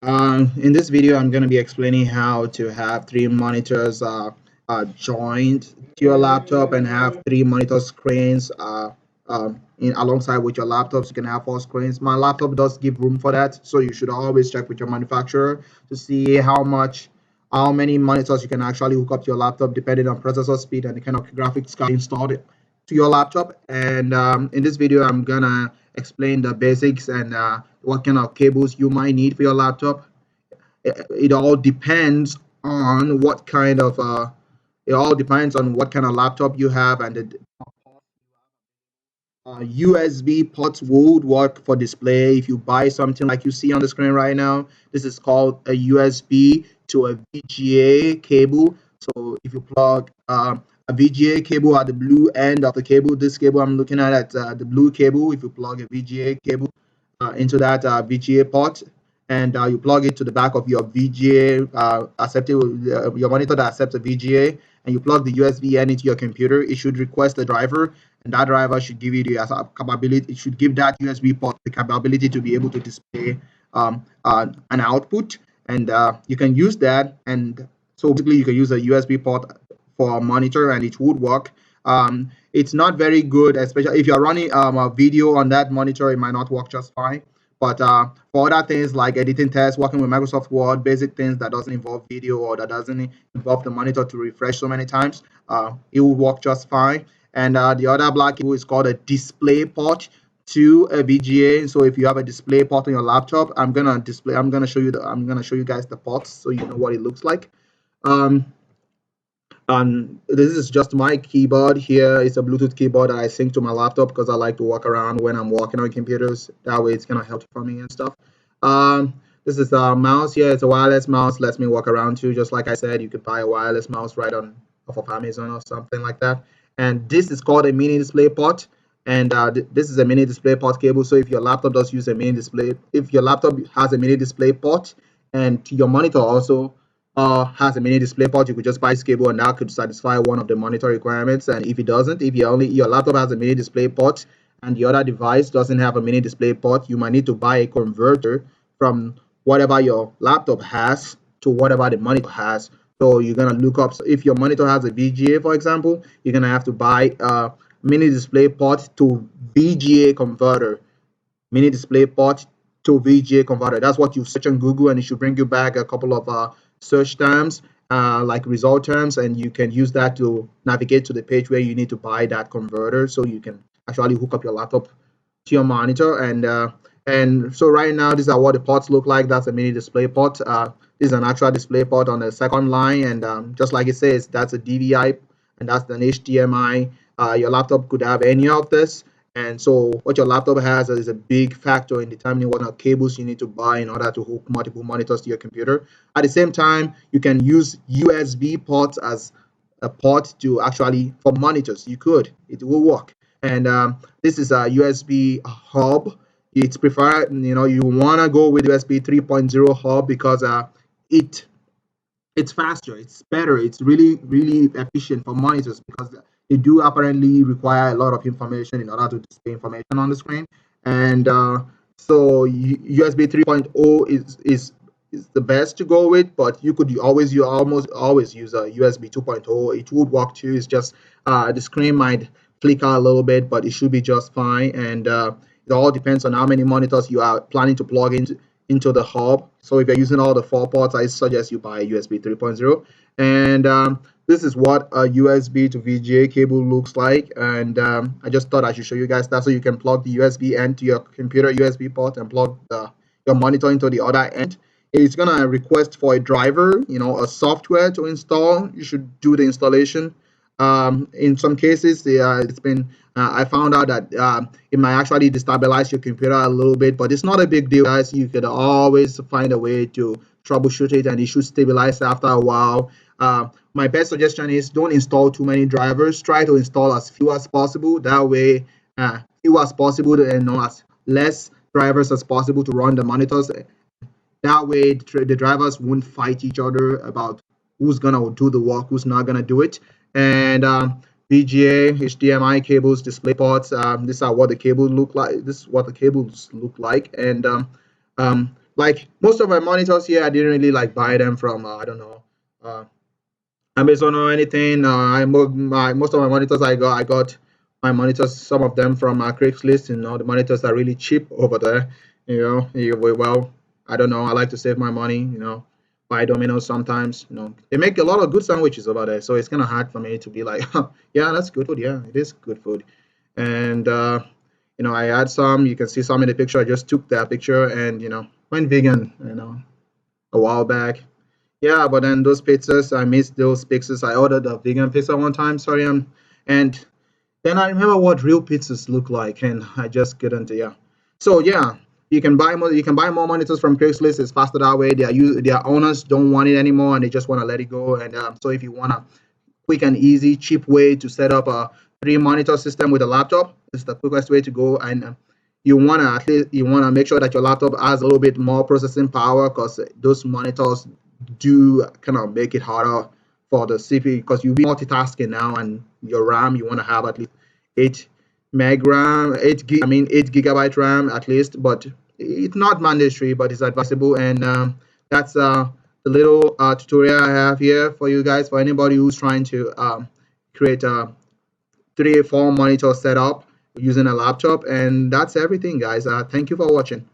In this video, I'm going to be explaining how to have three monitors joined to your laptop and have three monitor screens alongside with your laptops. You can have four screens. My laptop does give room for that, so you should always check with your manufacturer to see how many monitors you can actually hook up to your laptop, depending on processor speed and the kind of graphics card installed to your laptop. And in this video, I'm gonna explain the basics and what kind of cables you might need for your laptop. It all depends on what kind of laptop you have, and the USB ports would work for display. If you buy something like you see on the screen right now, this is called a USB to a VGA cable. So if you plug a VGA cable at the blue end of the cable, this cable I'm looking at the blue cable. If you plug a VGA cable into that VGA port, and you plug it to the back of your VGA your monitor that accepts a VGA, and you plug the USB end into your computer, it should request a driver, and that driver should give you the capability. It should give that USB port the capability to be able to display an output, and you can use that. And so basically, you can use a USB port for a monitor, and it would work. It's not very good, especially if you're running a video on that monitor. It might not work just fine. But for other things like editing tests, working with Microsoft Word, basic things that doesn't involve video or that doesn't involve the monitor to refresh so many times, it will work just fine. And the other black cable is called a display port to a VGA. So if you have a display port on your laptop, I'm gonna show you guys the ports so you know what it looks like. Um, this is just my keyboard here. It's a Bluetooth keyboard that I sync to my laptop because I like to walk around when I'm working on computers. That way it's kind of helpful for me and stuff. This is a mouse here. It's a wireless mouse. Lets me walk around too. Just like I said, you could buy a wireless mouse right on off of Amazon or something like that. And this is called a mini display port. And this is a mini display port cable. So if your laptop does use a mini display, if your laptop has a mini display port, and your monitor also has a mini display port, you could just buy this cable and that could satisfy one of the monitor requirements. And if it doesn't, if your laptop has a mini display port and the other device doesn't have a mini display port, you might need to buy a converter from whatever your laptop has to whatever the monitor has. So you're gonna look up, so if your monitor has a VGA, for example, you're gonna have to buy a mini display port to VGA converter. Mini display port to VGA converter. That's what you search on Google, and it should bring you back a couple of search terms, like result terms, and you can use that to navigate to the page where you need to buy that converter, so you can actually hook up your laptop to your monitor. And so right now, these are what the ports look like. That's a mini display port. This is an actual display port on the second line, and just like it says, that's a DVI, and that's an HDMI. Your laptop could have any of this. And so what your laptop has is a big factor in determining what cables you need to buy in order to hook multiple monitors to your computer. At the same time, you can use USB ports as a port to actually for monitors. It will work. And this is a USB hub. It's preferred, you want to go with USB 3.0 hub because it's faster, it's better, it's really, really efficient for monitors because they do apparently require a lot of information in order to display information on the screen. And so USB 3.0 is the best to go with, but you almost always use a USB 2.0. It would work too. It's just the screen might flicker a little bit, but it should be just fine. And it all depends on how many monitors you are planning to plug into the hub. So if you're using all the four ports, I suggest you buy a USB 3.0. And this is what a USB to VGA cable looks like. And I just thought I should show you guys that so you can plug the USB end to your computer USB port and plug your monitor into the other end. It's gonna request for a driver, a software to install. You should do the installation. In some cases, I found out that it might actually destabilize your computer a little bit, but it's not a big deal, guys. You could always find a way to troubleshoot it, and it should stabilize after a while. My best suggestion is don't install too many drivers. Try to install as few as possible. That way, few as possible, and as less drivers as possible to run the monitors. That way, the drivers won't fight each other about who's gonna do the work, who's not gonna do it. And VGA, HDMI cables, display ports. These are what the cables look like. This is what the cables look like. And Like most of my monitors here, I didn't really like buy them from I don't know, uh, Amazon or anything. Most of my monitors I got my monitors, some of them from Craigslist. The monitors are really cheap over there. Well, I don't know. I like to save my money. Buy Domino's sometimes. They make a lot of good sandwiches over there, so it's kind of hard for me to be like, yeah, that's good food. Yeah, it is good food. And I had some. You can see some in the picture. I just took that picture and went vegan. A while back. Yeah, but then those pizzas, I missed those pizzas. I ordered a vegan pizza one time, sorry, and then I remember what real pizzas look like, and I just couldn't. Yeah, so yeah, you can buy more monitors from Craigslist. It's faster that way. Their owners don't want it anymore, and they just want to let it go. And so if you want a quick and easy, cheap way to set up a three monitor system with a laptop, it's the quickest way to go. And you wanna make sure that your laptop has a little bit more processing power because those monitors do kind of make it harder for the CPU because you'll be multitasking now, and your RAM you want to have at least 8 meg RAM, 8 gigabyte RAM at least. But it's not mandatory, but it's advisable. And that's the little tutorial I have here for you guys, for anybody who's trying to create a 3 4 monitor setup using a laptop. And that's everything, guys. Thank you for watching.